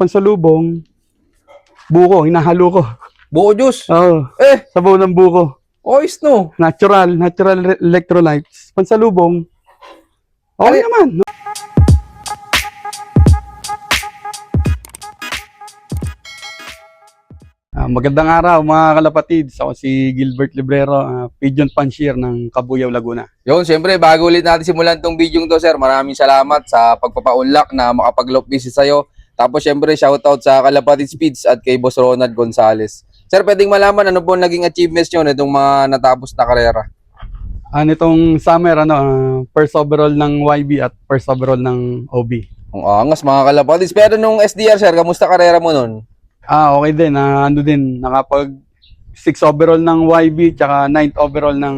pansalubong, buko, hinahalo ko. Buko juice. Oo, sabaw ng buko. Oyos no. Natural electrolytes. Pansalubong, okay naman. Magandang araw mga kalapatids. Ako si Gilbert Librero, Pigeon Fancier ng Cabuyao, Laguna. Yun, siyempre, bago ulit natin simulan tong video to, sir, maraming salamat sa pagpapaunlak na makapag-loop visit sa'yo. Tapos, siyempre, shoutout sa Kalapatids Speeds at kay Boss Ronald Gonzales. Sir, pwedeng malaman ano po naging achievements nyo na itong mga natapos na karera? Nitong summer, first overall ng YB at first overall ng OB. Ang angas, mga Kalapatids. Pero nung SDR, sir, kamusta karera mo nun? Okay din. Nakapag 6 overall ng YB tsaka 9th overall ng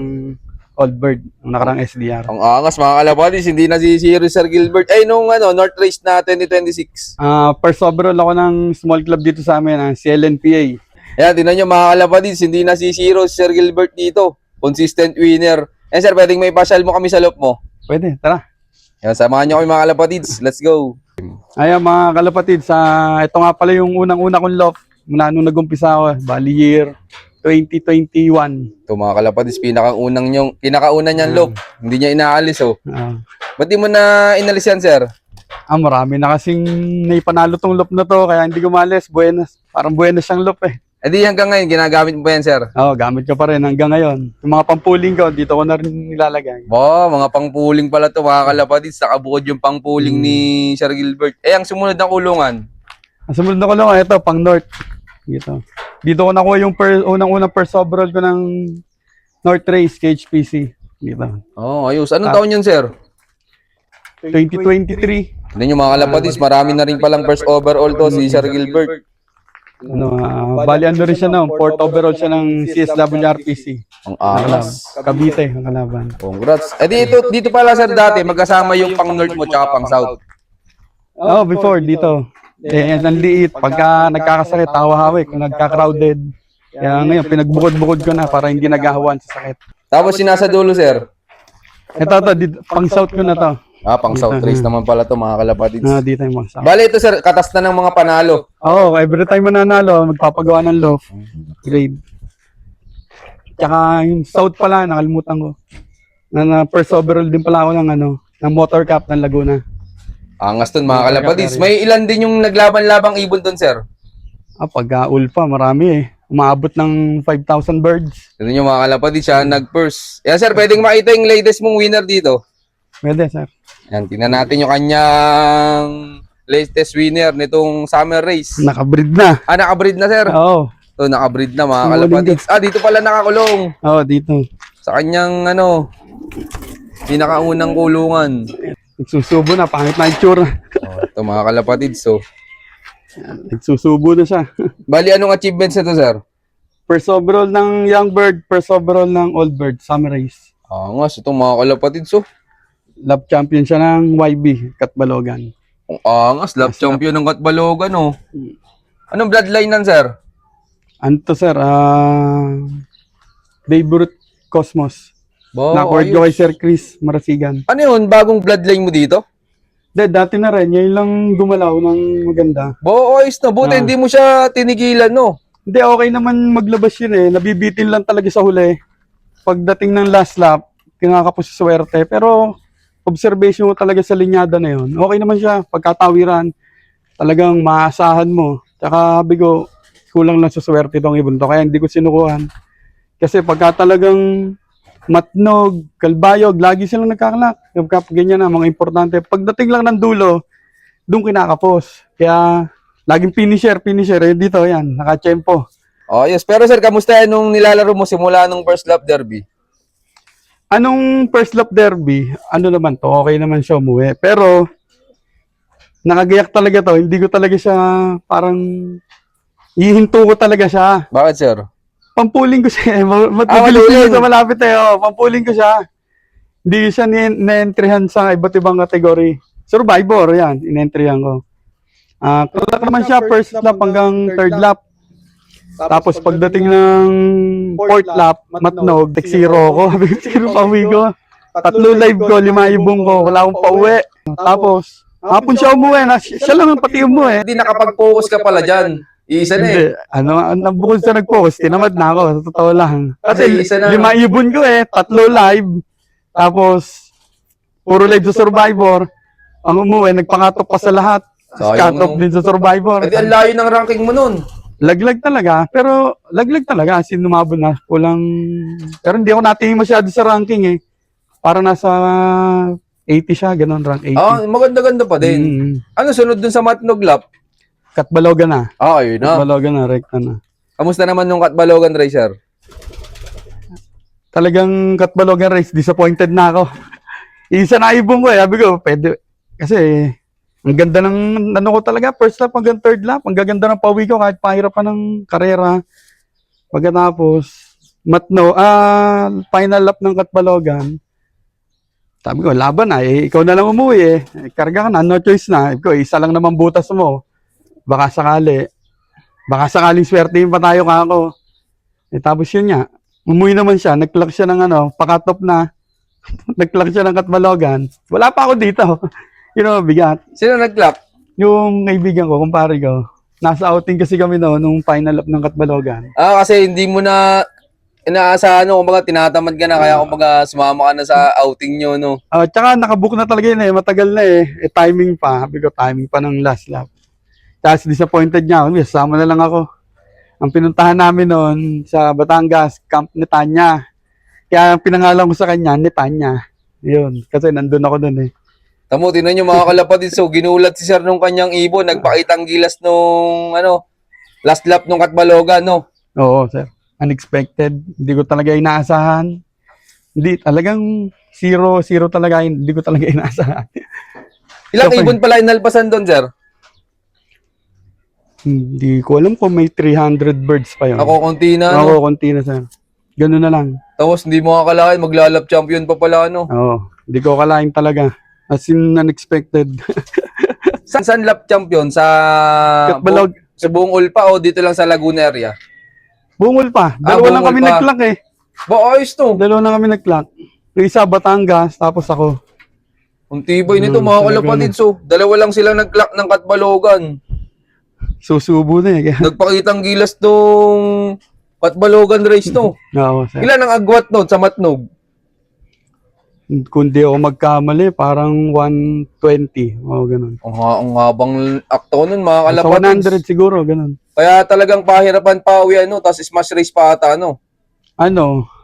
Old Bird, ang nakarang SDR. Ang angas, mga Kalapatids. Hindi nasisiro Sir Gilbert. Ay, nung North Race na 2026. First overall ako ng small club dito sa amin, CLNPA. Ayan, tingnan nyo mga Kalapatids. Hindi nasisiro Sir Gilbert dito. Consistent winner. Ayan, sir, pwedeng may pasyal mo kami sa loop mo. Pwede, tara. Ayan, samahan nyo kami mga Kalapatids. Let's go. Ayan mga kalapatids, ito nga pala yung unang-una kong loft mula nung nag-umpisa ako, bali year 2021. Ito mga Kalapatids, pinakauna niyang loop. Hindi niya inaalis, oh. Ba't di mo na inalis yan, sir? Marami na kasing naipanalo tong loop na to, kaya hindi ko maalis. Buenas. Parang buenas siyang loop eh. E di hanggang ngayon, ginagamit mo pa yan, sir? Oo, gamit ko pa rin hanggang ngayon. Yung mga pampuling ko, dito ko na rin nilalagay. Mga pangpuling pala to mga Kalapatids. Nakabukod yung pangpuling ni Sir Gilbert. Ang sumunod na kulungan? Ang sumunod na kulungan, ito, pang North. Dito ko nakuha yung unang-unang first overall ko ng North Race, KHPC. Dito. Ayos. Anong taon yun, sir? 2023. Hindi nyo mga Kalapatids, marami na rin palang first overall to si Sir Gilbert. Bali rin siya fourth overall siya ng CSWRPC. Ang angas. Cavite ang kalaban. Congrats. Dito pala sir dati, magkasama yung pang north mo tsaka pang south. Before dito. Ang liit. Pagka nagkakasakit, tawa-hawik. Kung nagka-crowded. Kaya ngayon, pinagbukod-bukod ko na para hindi naghahawan sa sakit. Tapos sinasa dulo sir? Ito, dito, pang south ko na to. Pang south race naman pala to mga Kalapatids. Dito yung pang south. Bale ito sir, katas na ng mga panalo. Every time mananalo, magpapagawa ng loft. Grade. Tsaka yung south pala, nakalimutan ko. Na first overall din pala ako ng Motor Cup ng Laguna. Angas dun mga Kalapatids. May ilan din yung naglaban-labang ibon dun sir? Pag ulpa, marami eh. Umabot ng 5,000 birds. Ito nyo mga Kalapatids, siya nag-first. Sir, pwedeng makita yung latest mong winner dito? Pwede sir. Yan, tingnan natin yung kanyang latest winner nitong summer race. Nakabreed na. Nakabreed na sir? Oo. Ito, nakabreed na mga Kalapatids. Dito pala nakakulong. Dito. Sa kanyang pinakaunang kulungan. Nagsusubo na, pangit na itsura. Ito mga Kalapatids. Nagsusubo na siya. Bali, anong achievements nito sir? First overall ng Young Bird, first overall ng Old Bird, summer race. Angas, itong mga Kalapatids. Lap champion siya ng YB, Katbalogan. Ang angas, lap champion ng Katbalogan, Anong bloodline nan, sir? Ano to, sir? Babe Cosmos. Na-award ko kay Sir Chris Marasigan. Ano yun? Bagong bloodline mo dito? Dati na rin. Ngayon lang gumalaw ng maganda. Ayos na. Buti, hindi mo siya tinigilan, no? Hindi, okay naman maglabas yun eh. Nabibitin lang talaga sa huli. Pagdating ng last lap, kinakapos sa swerte. Pero observation mo talaga sa linyada na yun. Okay naman siya. Pagkatawiran, talagang maasahan mo. Tsaka sabi ko, kulang lang sa swerte itong ibon to. Kaya hindi ko sinukuhan. Kasi pagka talagang matnog, kalbayog, lagi silang nagkakalak. Ganyan na, mga importante. Pagdating lang ng dulo, doon kinakapos. Kaya laging finisher. Dito, yan, nakachempo. Yes. Pero sir, kamusta yan nung nilalaro mo simula nung first lap derby? Anong first lap derby? Naman to? Okay naman siya umuwi. Pero, nakagayak talaga to. Hindi ko talaga siya, parang, ihinto ko talaga siya. Bakit, sir? Pampuling ko siya. Matibilis sa malapit eh. Pampuling ko siya. Hindi siya na-entryhan sa iba't ibang kategory. Survivor, yan. In-entryhan ko. Kalak naman siya first lap hanggang third lap. Tapos pagdating ng fourth lap, matnog, tek zero ko. Zero pa uwi ko. 3 live ko, 5 ibong ko. Wala akong pauwi. Tapos, Hapon siya umuwi. Siya lang ang pati umuwi. Hindi nakapag-focus ka pala dyan. Isa na eh. Hindi. Bukod sa nag-post, tinamad na ako. Sa totoo lang. Kasi Kasi isa na. 5 ibon ko 3 live. Tapos, puro live sa Survivor. Ang umuwi, nagpangatok pa sa lahat. Sayang, Cut off no? din sa Survivor. Pwede ang layo ng ranking mo nun. Laglag talaga. Pero, laglag talaga. As in, lumabon na. Kulang. Pero hindi ako natingin masyado sa ranking eh. Para nasa 80 siya. Ganon, rank 80. Ah, maganda-ganda pa din. Mm. Ano sunod dun sa Matnog Lap? Katbalogan na. Ah, ayun na. Katbalogan na, rekta na. Kamusta naman nung Katbalogan Racer? Talagang Katbalogan race, disappointed na ako. Isa na ibon ko eh. Sabi ko, pwede. Kasi, ang ganda ng, ano ko talaga, first lap hanggang third lap. Ang gaganda ng pawi ko kahit pahirap pa ng karera. Pagkatapos, final lap ng Katbalogan. Sabi ko, laban na eh. Ikaw na lang umuwi eh. Karga ka na, no choice na. Sabi ko, isa lang naman butas mo. Baka sakali. Baka sakaling swertein pa tayo kako. Tapos yun nga. Umuwi naman siya. Nag-clock siya ng pakatop na. Nag-clock siya ng Katbalogan. Wala pa ako dito. Bigat. Sino nag-clap? Yung kaibigan ko, kumpare ko. Nasa outing kasi kami noon nung final lap ng Katbalogan. Ah, kasi hindi mo na inaasahan, kumbaga tinatamad ka na, kaya kumbaga sumama ka na sa outing nyo, no? Tsaka nakabook na talaga yun eh. Matagal na eh. Timing pa. Sabi ko, timing pa ng last lap. Tapos disappointed niya ako. Sama na lang ako. Ang pinuntahan namin noon sa Batangas, Camp ni Tanya. Kaya ang pinangalan ko sa kanya, ni Tanya. Yun. Kasi nandun ako doon eh. Tamo, tinan nyo mga kalapatid, so ginulat si Sir nung kanyang ibon, nagpakitang gilas nung, last lap nung Katbalogan, no? Oo, sir. Unexpected. Hindi ko talaga inaasahan. Hindi, talagang zero talaga. Hindi ko talaga inaasahan. Ilang Okay. ibon pala inalpasan doon, Sir? Hindi ko alam kung may 300 birds pa yun. Ako, konti na, no? Ako, konti na, sir. Ganun na lang. Tapos hindi mo akalain, maglalap champion pa pala, no? Oo. Hindi ko akalain talaga. As in, unexpected. Saan lap champion? Sa sa buong Ulpa o dito lang sa Laguna area? Bungol pa. Dalawa lang bungol kami pa. nag-clock eh. Ba, ayos to. Dalawa lang kami nag-clock. Yung isa, Batangas, tapos ako. Ang tibay nito, mga talaga kalapatid. So, dalawa lang silang nag-clock ng Katbalogan. Susubo na eh. Nagpakitang gilas tong Katbalogan race to. Oo, sir. Ilan ang agwat no sa Matnog? Kung di ako magkamali, parang 120. Oo, ganun. Ang habang akto nun, mga Sa kalapatid. 100 siguro, ganun. Kaya talagang pahirapan pa uwi, tapos smash race pa ata,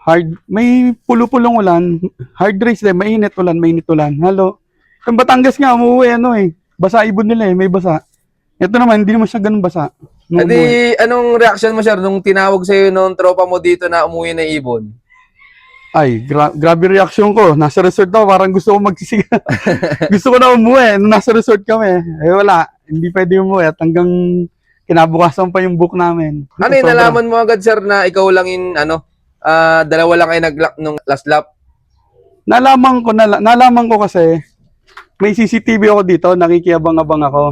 Hard, may pulo-pulong ulan. Hard race din, mainit ulan. Halo. Yung Batangas nga, umuwi, basa ibon nila eh, may basa. Ito naman, hindi naman siya ganun basa. Nung umuwi. Edi, anong reaction mo, Sir, nung tinawag sa'yo nung tropa mo dito na umuwi na ibon? Ay, grabe reaction ko. Nasa resort ako, parang gusto ko magsisiga. Gusto ko na umuwi, nung nasa resort kami. Wala, hindi pwede umuwi at hanggang kinabukasan pa yung book namin. Ano yung nalaman mo agad, Sir, na ikaw lang dalawa lang kayo nag-lock nung last lap? Nalaman ko kasi, may CCTV ako dito, nakikiabang-abang ako.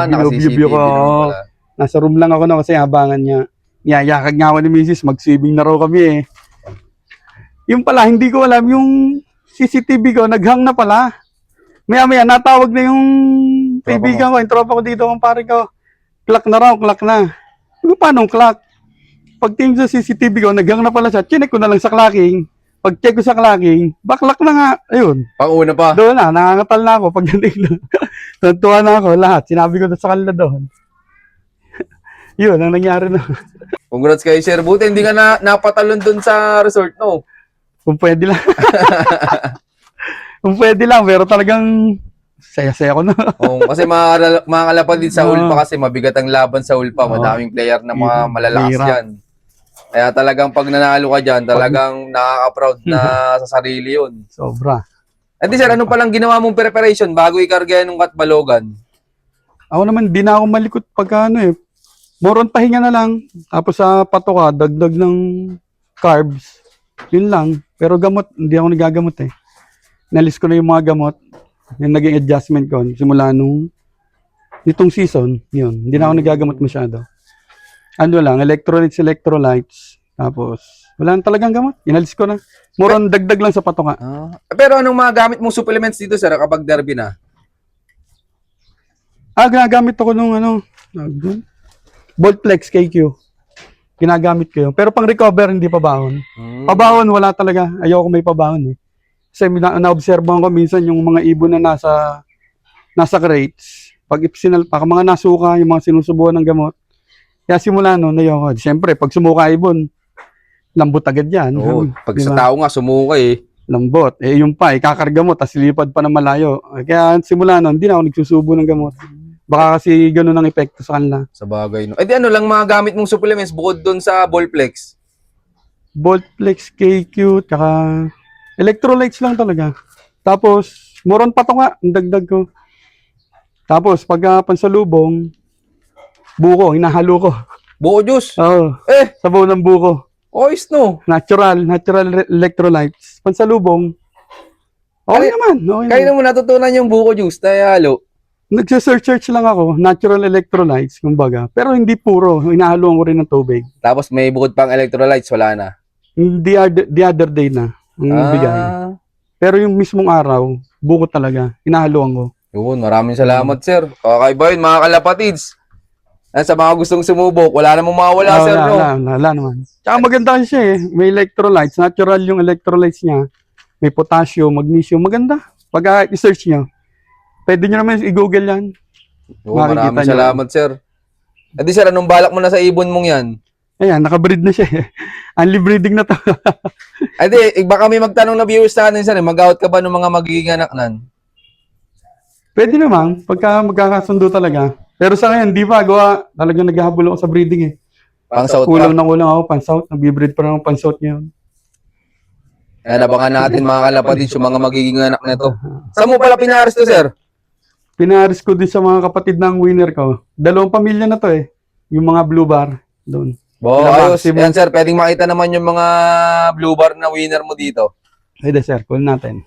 Naka-CCTV ko. naman pala. Nasa room lang ako kasi abangan niya. Yakag nga ako ni Mrs. Mag-swimming na raw kami eh. Yung pala, hindi ko alam, yung CCTV ko, naghang na pala. Maya-maya, natawag na yung kaibigan ko, yung tropa ko dito, kumpare ko. Clock na raw, clock na. Paano clock? Pagtingin sa CCTV ko, naghang na pala siya. Chinek ko na lang sa clocking. Pag-check ko sa clocking, backlog na nga. Ayun. Pang-una pa. Doon na, nangangatal na ako. Pagdating doon, tuntua na ako lahat. Sinabi ko na sa kanila doon. Yun, ang nangyari na. Congrats kayo, Sir. Buti hindi ka napatalon dun sa resort, no? Kung pwede lang. Kung pwede lang, pero talagang saya-saya ko na. Kasi mga kalapatid sa Ulpa kasi mabigat ang laban sa Ulpa. Madaming player na mga malalakas Hirap. dyan. Kaya talagang pag nanalo ka dyan, talagang nakaka-proud na sa sarili yun. Sobra. Edi Sir, ano palang ginawa mong preparation bago ikarga ng Katbalogan? Ako naman, di na ako malikot pagka more on pahinga na lang. Tapos sa patoka, dagdag ng carbs. Yun lang. Pero gamot, hindi ako nagagamot eh. Nalis ko na yung mga gamot. Yung naging adjustment ko. Simula nitong season, yun. Hindi na ako nagagamot masyado. Ano lang, electrolytes. Tapos, wala na talagang gamot. Inalis ko na. More on dagdag lang sa patoka. Pero anong mga gamit mong supplements dito, Sir, kapag derby na? Ginagamit ako nung Voltplex KQ. Ginagamit ko yun. Pero pang recover, hindi pa baon. Pabahon, wala talaga. Ayoko may pabahon eh. Kasi naobserbahan ko minsan yung mga ibon na nasa crates. Pag ipsinalpak, mga nasuka, yung mga sinusubuan ng gamot. Kaya simula noon, ayoko. Siyempre, pag sumuka ibon, lambot agad yan. Oo, pag sa Diba? tao nga, sumuka eh. Lambot. Yung pa, ikakarga mo, tapos lipad pa na malayo. Kaya simula noon, hindi na ako nagsusubo ng gamot. Baka kasi ganun ang epekto sa kanila. Sa bagay, no? Eh di ano lang mga gamit mong supplements bukod doon sa Ballplex? Voltplex, KQ, tsaka electrolytes lang talaga. Tapos, moron pa to nga, ang dagdag ko. Tapos, pag pansalubong, buko, hinahalo ko. Buko juice. Oo, Eh, sabaw ng buko. oyos no. Natural electrolytes. Pansalubong, okay Kaya- naman. Okay Kaya naman. mo natutunan yung buko juice na halo. Nagsa-search lang ako, natural electrolytes, kumbaga. Pero hindi puro, hinahaluan ko rin ng tubig. Tapos may bukod pang electrolytes, wala na. The other day na, ang bigay. Pero yung mismong araw, buko talaga, hinahaluan ko. Yun, maraming salamat, sir. Kakaiba yun, mga kalapatids. Sa mga gustong sumubok, wala namang mawala, sir, no? Wala naman. Tsaka maganda kasi siya eh. May electrolytes. Natural yung electrolytes niya. May potassium, magnesium. Maganda. Pag i-search nyo. Pwede nyo naman i-google yan. Yun, Makikita maraming nyo. salamat, sir. Eh di, sir, anong balak mo na sa ibon mong yan? Ayan, nakabreed na siya eh. Only breeding na to. Eh di, baka may magtanong na viewers natin, sir. Mag-out ka ba ng mga magiging anak nan? Pwede naman. Pagka magkakasundo talaga. Pero sa ngayon, di pa. Gawa. Talagang naghahabol ako sa breeding eh. Pang south Kulang pa. na kulang ako. Pan-south. Nag-breed pa ng pan-south ngayon. Ayan, abangan natin mga kalapatids yung mga magiging anak nito. Saan mo pala pinares to, sir? Pinaris ko din sa mga kapatid ng winner ko. 2 pamilya na to eh. Yung mga blue bar. Doon. Bo, Wala, ayos. maximum. Yan, sir. Pwedeng makita naman yung mga blue bar na winner mo dito. Pwede sir. Call natin.